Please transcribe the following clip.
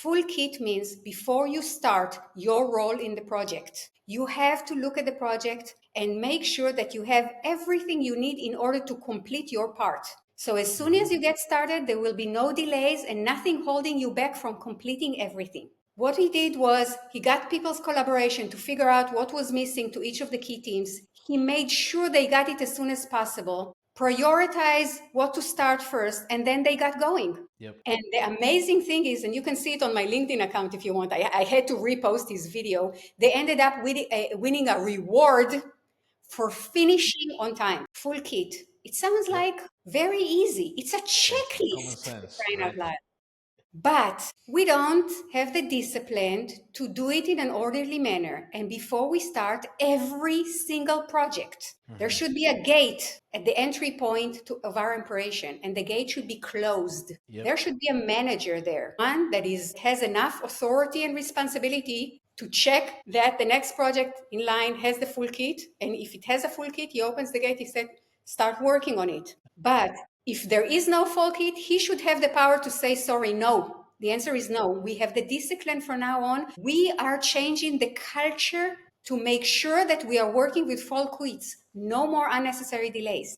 Full kit means before you start your role in the project, you have to look at the project and make sure that you have everything you need in order to complete your part. So as soon as you get started, there will be no delays and nothing holding you back from completing everything. What he did was he got people's collaboration to figure out what was missing to each of the key teams. He made sure they got it as soon as possible, prioritize what to start first, and then they got going. Yep. And the amazing thing is, and you can see it on my LinkedIn account if you want, I had to repost his video. They ended up winning a reward for finishing on time. Full kit. It sounds Yep. like very easy. It's a It's common checklist, for sense, crying out right? loud. But we don't have the discipline to do it in an orderly manner. And before we start every single project, there should be a gate at the entry point of our operation, and the gate should be closed. Yep. There should be a manager there, one that has enough authority and responsibility to check that the next project in line has the full kit. And if it has a full kit, he opens the gate, he said, start working on it. But if there is no full kit, he should have the power to say, sorry, no. The answer is no. We have the discipline from now on. We are changing the culture to make sure that we are working with full kits. No more unnecessary delays.